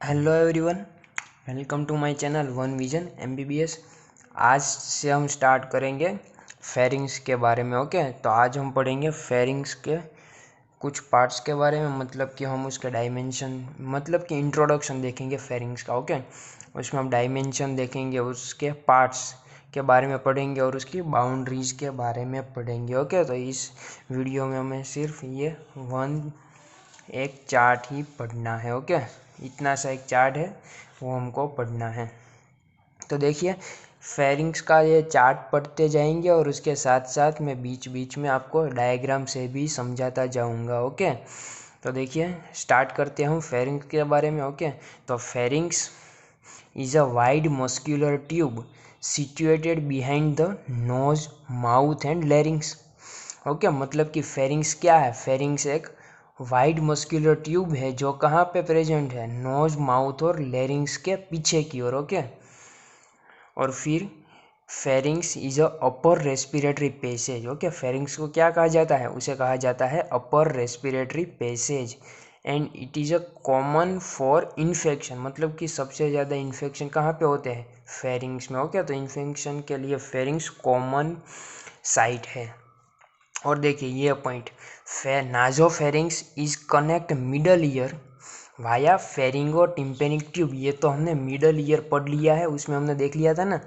Hello everyone, welcome to my channel one vision MBBS. आज से हम स्टार्ट करेंगे फेरिंग्स के बारे में। ओके, तो आज हम पढ़ेंगे फेरिंग्स के कुछ पार्ट्स के बारे में, मतलब कि हम उसके डायमेंशन, मतलब कि इंट्रोडक्शन देखेंगे फेरिंग्स का। ओके, उसमें हम डायमेंशन देखेंगे, उसके पार्ट्स के बारे में पढ़ेंगे और उसकी बाउंड्रीज के बारे में पढ़ेंगे। ओके, तो इस वीडियो में हमें सिर्फ ये एक चार्ट ही पढ़ना है। ओके, इतना सा एक चार्ट है, वो हमको पढ़ना है। तो देखिए, फेरिंग्स का ये चार्ट पढ़ते जाएंगे और उसके साथ साथ मैं बीच बीच में आपको डायग्राम से भी समझाता जाऊंगा। ओके, तो देखिए स्टार्ट करते हैं हम फेरिंग्स के बारे में। ओके, तो pharynx is a wide muscular tube situated behind the nose, mouth and लैरिंग्स। Okay, मतलब कि फेरिंग्स क्या है? फेरिंग्स एक वाइड मस्क्यूलर ट्यूब है जो कहाँ पे प्रेजेंट है? नोज, माउथ और लैरिंग्स के पीछे की ओर। ओके, और फिर pharynx is a upper respiratory passage. Okay, pharynx को क्या कहा जाता है? उसे कहा जाता है upper respiratory passage. And it is a common for infection, मतलब कि सबसे ज़्यादा इन्फेक्शन कहाँ पे होते हैं? फेरिंग्स में। ओके, तो इन्फेक्शन के लिए फेरिंग्स कॉमन साइट है। और देखिए ये point, nasopharynx is connect middle ear via pharyngo tympanic tube. ये तो हमने मिडल ईयर पढ़ लिया है, उसमें हमने देख लिया था ना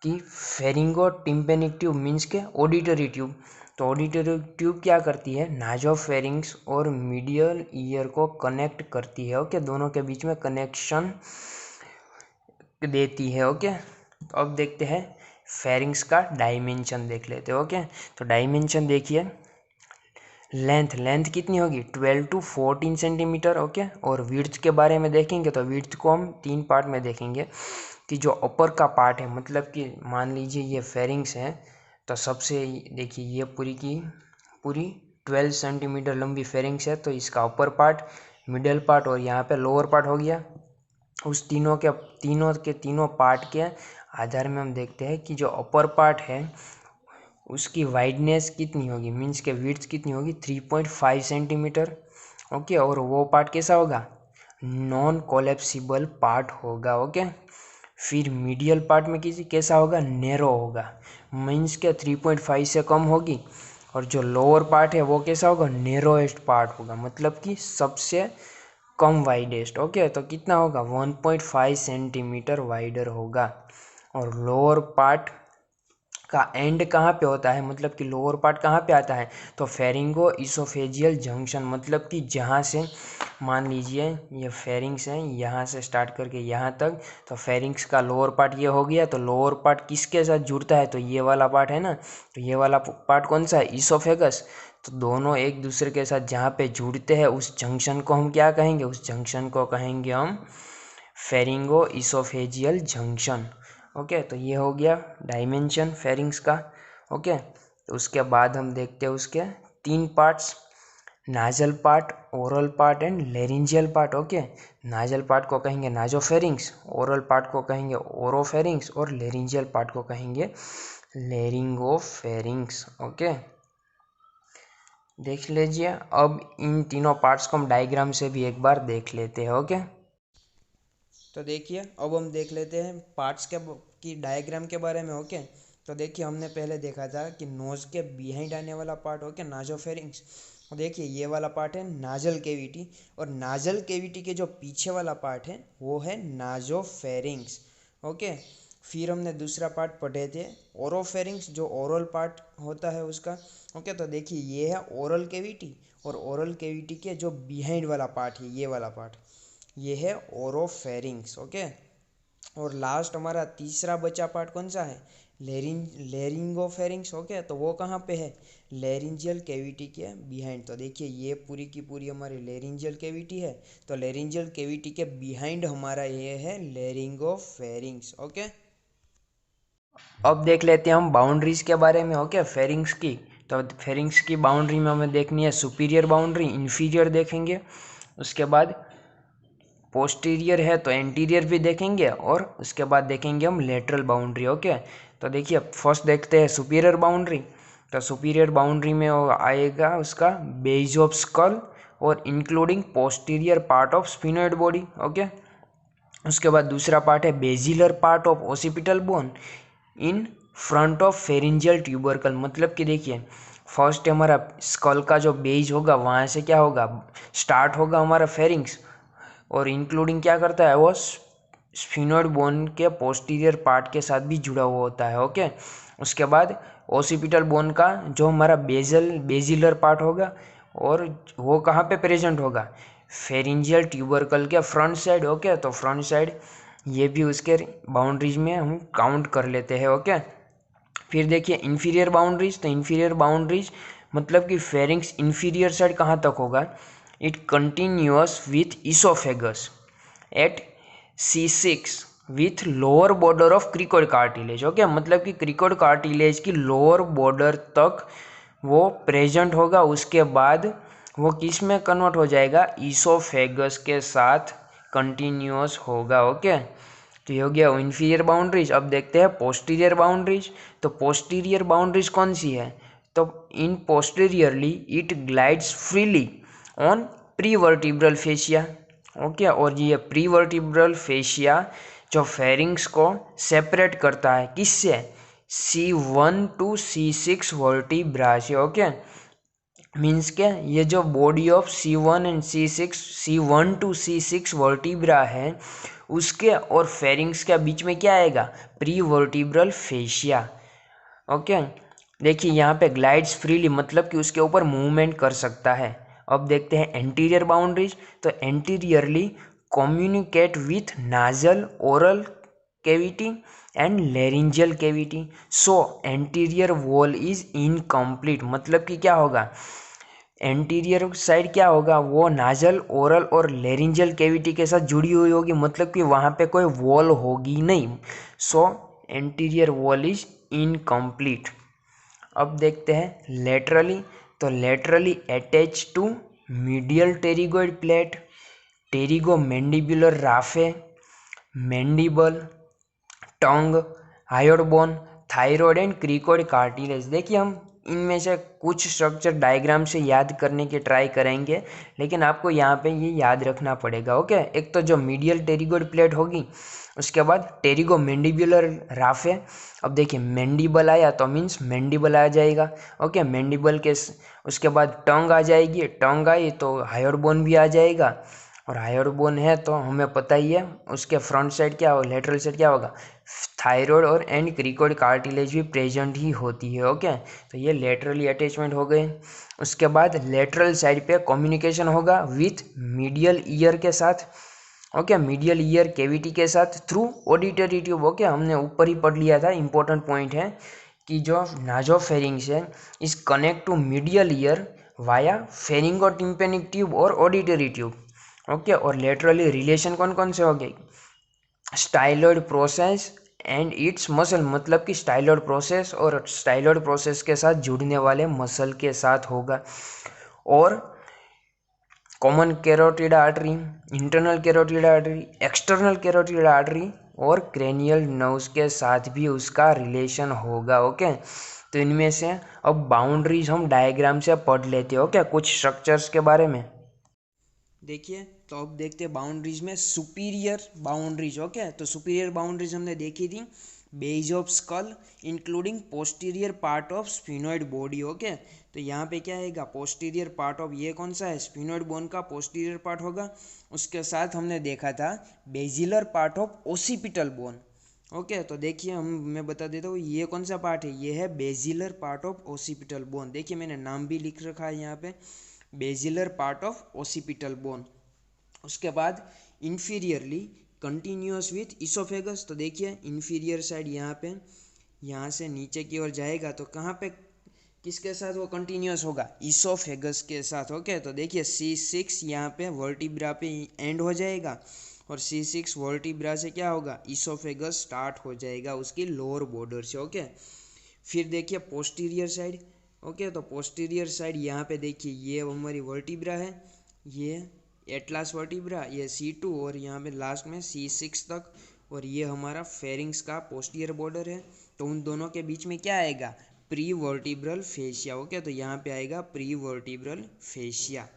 कि फेरिंगो टिम्पेनिक ट्यूब मीन्स के ऑडिटरी ट्यूब। तो ऑडिटरी ट्यूब क्या करती है? नाजोफेरिंग्स और मिडियल ईयर को कनेक्ट करती है। ओके, दोनों के बीच में कनेक्शन देती है। ओके, तो अब देखते हैं फेरिंग्स का डायमेंशन देख लेते हैं। ओके, तो डायमेंशन देखिए, लेंथ कितनी होगी? 12 टू 14 सेंटीमीटर। ओके, और विड्थ के बारे में देखेंगे तो विड्थ को हम तीन पार्ट में देखेंगे कि जो अपर का पार्ट है, मतलब कि मान लीजिए ये फेरिंग्स है, तो सबसे देखिए ये पूरी की पूरी 12 सेंटीमीटर लंबी फेरिंग्स है, तो इसका अपर पार्ट, मिडल पार्ट और यहाँ पे लोअर पार्ट हो गया। उस तीनों पार्ट के आधार में हम देखते हैं कि जो अपर पार्ट है उसकी वाइडनेस कितनी होगी, मीन्स के विड्थ कितनी होगी? 3.5 सेंटीमीटर। ओके, और वो पार्ट कैसा होगा? नॉन कोलेप्सिबल पार्ट होगा। ओके, फिर मीडियल पार्ट में कैसा होगा? नैरो होगा, मीन्स के 3.5 से कम होगी। और जो लोअर पार्ट है वो कैसा होगा? नैरोएस्ट पार्ट होगा, मतलब कि सबसे कम वाइडेस्ट। ओके, तो कितना होगा? 1.5 सेंटीमीटर वाइडर होगा। और लोअर पार्ट का एंड कहाँ पे होता है, मतलब कि लोअर पार्ट कहाँ पे आता है? तो फेरिंगो इसोफेजियल जंक्शन, मतलब कि जहाँ से मान लीजिए ये फेरिंग्स है, यहाँ से स्टार्ट करके यहाँ तक, तो फेरिंग्स का लोअर पार्ट ये हो गया। तो लोअर पार्ट किसके साथ जुड़ता है? तो ये वाला पार्ट है ना, तो ये वाला पार्ट कौन सा है? इसोफेगस। तो दोनों एक दूसरे के साथ जहाँ पे जुड़ते हैं उस जंक्शन को हम क्या कहेंगे? उस जंक्शन को कहेंगे हम फेरिंगो इसोफेजियल जंक्शन। ओके, तो ये हो गया डायमेंशन फेरिंग्स का। ओके, तो उसके बाद हम देखते हैं उसके तीन parts, nasal part, oral part and laryngeal part. Okay, nasal part को कहेंगे नाजोफेरिंग्स, ओरल पार्ट को कहेंगे ओरोफेरिंग्स और लेरिंजियल पार्ट को कहेंगे लेरिंगोफेरिंग्स। ओके, देख लीजिए। अब इन तीनों पार्ट्स को हम डायग्राम से भी एक बार देख लेते हैं। ओके, तो देखिए अब हम देख लेते हैं पार्ट्स के की डायग्राम के बारे में। ओके, तो देखिए हमने पहले देखा था कि नोज के बिहाइंड आने वाला पार्ट, ओके, नाजोफेरिंग्स। देखिए ये वाला पार्ट है नाजल केविटी, और नाजल केविटी के जो पीछे वाला पार्ट है वो है नाजोफेरिंग्स। ओके, फिर हमने दूसरा पार्ट पढ़े थे ओरोफेरिंग्स, जो ओरल पार्ट होता है उसका। ओके, तो देखिए ये है ओरल केविटी, और ओरल केविटी के जो बिहाइंड वाला पार्ट है, ये वाला पार्ट, ये है ओरोफेरिंग्स। ओके, और लास्ट हमारा तीसरा बचा पार्ट कौन सा है? लेरिंगोफेरिंग्स। ओके, तो वो कहाँ पे है? लेरिंजियल कैविटी के बिहाइंड। तो देखिए ये पूरी की पूरी हमारी लेरिंजियल कैविटी है, तो लेरिंजियल कैविटी के बिहाइंड हमारा ये है लेरिंगोफेरिंग्स। ओके, अब देख लेते हैं हम बाउंड्रीज के बारे में। ओके, फेरिंग्स की, तो फेरिंग्स की बाउंड्री में हमें देखनी है सुपीरियर बाउंड्री, इन्फीरियर देखेंगे, उसके बाद पोस्टीरियर है तो एंटीरियर भी देखेंगे, और उसके बाद देखेंगे हम लेटरल बाउंड्री। ओके, तो देखिए फर्स्ट देखते हैं सुपीरियर बाउंड्री। तो सुपीरियर बाउंड्री में वो आएगा उसका बेस ऑफ स्कल और including posterior part of sphenoid body. Okay, उसके बाद दूसरा पार्ट है basilar part of occipital bone in front of pharyngeal tubercle. मतलब कि देखिए फर्स्ट हमारा स्कल का जो बेज होगा वहाँ से क्या होगा, स्टार्ट होगा हमारा फेरिंग्स, और इंक्लूडिंग क्या करता है वो स्फिनोइड बोन के पोस्टीरियर पार्ट के साथ भी जुड़ा हुआ होता है। ओके, उसके बाद ओसिपिटल बोन का जो हमारा बेजिलर पार्ट होगा, और वो कहाँ पे प्रेजेंट होगा, फेरिंजियल ट्यूबरकल के फ्रंट साइड। ओके, तो फ्रंट साइड ये भी उसके बाउंड्रीज में हम काउंट कर लेते हैं। ओके, फिर देखिए इन्फीरियर बाउंड्रीज, तो इन्फीरियर बाउंड्रीज मतलब कि फेरिंग्स इन्फीरियर साइड कहाँ तक होगा, it continuous with oesophagus at C6 with lower border of cricoid cartilage. Okay, मतलब कि क्रिकोइड कार्टिलेज की लोअर बॉर्डर तक वो प्रेजेंट होगा, उसके बाद वो किस में कन्वर्ट हो जाएगा, इसोफेगस के साथ कंटिन्यूअस होगा। ओके, तो ये हो गया इन्फीरियर बाउंड्रीज। अब देखते हैं पोस्टीरियर बाउंड्रीज। तो पोस्टीरियर बाउंड्रीज कौन सी है, तो इन posteriorly it glides freely on prevertebral fascia. Okay, और ये प्रीवर्टिब्रल फेशिया जो फेरिंग्स को सेपरेट करता है किससे, C1 to C6 वर्टिब्रा से। ओके, मीन्स के ये जो body of C1 and C6, C1 to C6 vertebra है उसके और फेरिंग्स के बीच में क्या आएगा, प्री वर्टिब्रल फेशिया। ओके, देखिए यहाँ पे ग्लाइड्स फ्रीली मतलब कि उसके ऊपर मूवमेंट कर सकता है। अब देखते हैं एंटीरियर बाउंड्रीज। तो anteriorly communicate with nasal oral cavity and laryngeal cavity, so anterior wall is incomplete. मतलब कि क्या होगा, एंटीरियर साइड क्या होगा, वो नाजल ओरल और लेरिंजियल कैविटी के साथ जुड़ी हुई होगी, मतलब कि वहाँ पे कोई वॉल होगी नहीं। So anterior wall is incomplete. अब देखते हैं लेटरली। तो laterally attach to medial pterygoid plate, pterygomandibular raphe, mandible, tongue, hyoid bone, thyroid and cricoid cartilage. देखिए हम इनमें से कुछ स्ट्रक्चर डायग्राम से याद करने की ट्राई करेंगे, लेकिन आपको यहाँ पे ये याद रखना पड़ेगा। ओके, एक तो जो मीडियल टेरिगोइड प्लेट होगी, उसके बाद टेरिगो मैंडिबुलर राफे। अब देखिए मैंडिबल आया तो मीन्स मैंडिबल आ जाएगा। ओके, मैंडिबल के उसके बाद टंग आ जाएगी, टंग आई तो हायोड बोन भी आ जाएगा, और हायोड बोन है तो हमें पता ही है उसके फ्रंट साइड क्या होगा, लेटरल साइड क्या होगा, थायरॉयड और एंड क्रिकोइड कार्टिलेज भी प्रेजेंट ही होती है। ओके, तो ये लेटरली अटैचमेंट हो गए। उसके बाद लेटरल साइड पे कम्युनिकेशन होगा विथ मीडियल ईयर के साथ। ओके, मीडियल ईयर कैविटी के साथ थ्रू ऑडिटरी ट्यूब। ओके, हमने ऊपर ही पढ़ लिया था, इंपॉर्टेंट पॉइंट है कि जो नाजोफेरिंग्स है is connect to medial ear via pharyngo tympanic tube और ऑडिटरी ट्यूब। ओके, और लेटरली रिलेशन कौन कौन से हो गए, styloid process and its muscle, मतलब कि स्टाइलॉइड प्रोसेस और स्टाइलॉइड प्रोसेस के साथ जुड़ने वाले मसल के साथ होगा। और common carotid artery, internal carotid artery, external carotid artery और क्रेनियल नर्व्स के साथ भी उसका रिलेशन होगा। ओके, तो इनमें से अब बाउंड्रीज हम डायग्राम से पढ़ लेते हैं। ओके, कुछ स्ट्रक्चर्स के बारे में देखिए। तो अब देखते हैं बाउंड्रीज में सुपीरियर बाउंड्रीज। ओके, तो सुपीरियर बाउंड्रीज हमने देखी थी, base of school including posterior part of sphenoid body. Okay, तो यहाँ पे क्या आएगा, पोस्टीरियर पार्ट ऑफ, ये कौन सा है, स्फिनोइड बोन का पोस्टीरियर पार्ट होगा। उसके साथ हमने देखा था basilar part of occipital bone. Okay, तो देखिए मैं बता देता हूँ ये कौन सा पार्ट है, ये है basilar part of occipital bone. देखिए मैंने नाम भी लिख रखा है यहाँ पे, basilar part of occipital bone. उसके बाद इन्फीरियरली कंटिन्यूअस विथ इसोफेगस। तो देखिए इन्फीरियर साइड यहाँ पे, यहाँ से नीचे की ओर जाएगा तो कहाँ पे किसके साथ वो कंटिन्यूअस होगा, इसोफेगस के साथ। ओके, तो देखिए C6 यहाँ पे वर्टिब्रा पे एंड हो जाएगा, और C6 वर्टिब्रा से क्या होगा, इसोफेगस स्टार्ट हो जाएगा उसकी लोअर बॉर्डर से। ओके, फिर देखिए पोस्टीरियर साइड। ओके, तो पोस्टीरियर साइड यहाँ पे देखिए ये हमारी वर्टिब्रा है, ये एटलास वर्टिब्रा, ये C2 और यहाँ पे लास्ट में C6 तक, और ये हमारा फेरिंग्स का पोस्टीरियर बॉर्डर है। तो उन दोनों के बीच में क्या आएगा, प्री वर्टिब्रल फेशिया। ओके, तो यहाँ पे आएगा प्री वर्टिब्रल फेशिया।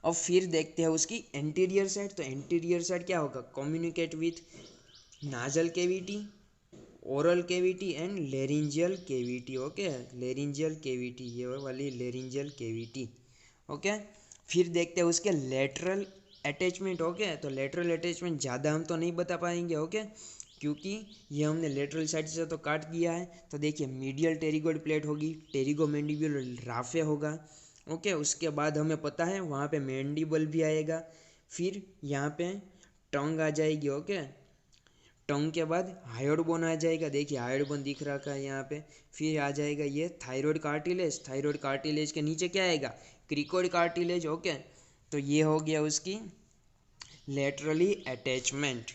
अब फिर देखते हैं उसकी एंटीरियर साइड। तो एंटीरियर साइड क्या होगा, communicate with nasal cavity, oral cavity and laryngeal cavity. Okay, laryngeal cavity, ये वाली लेरिंजियल केविटी। ओके, फिर देखते हैं उसके लेटरल अटैचमेंट। ओके, तो लेटरल अटैचमेंट ज़्यादा हम तो नहीं बता पाएंगे, ओके, क्योंकि ये हमने लेटरल साइड से तो काट दिया है। तो देखिए मीडियल टेरिगोइड प्लेट होगी, टेरिगोमैंडिबुलर राफे होगा। ओके, उसके बाद हमें पता है वहाँ पे मैंडिबल भी आएगा। फिर यहाँ पे टंग आ जाएगी। ओके, टंग के बाद हायोड बोन आ जाएगा, देखिए हायोड बोन दिख रखा है यहाँ पे। फिर आ जाएगा ये थायराइड कार्टिलेज, थायराइड कार्टिलेज के नीचे क्या आएगा, क्रिकोइड कार्टिलेज। ओके, तो ये हो गया उसकी लेटरली अटैचमेंट।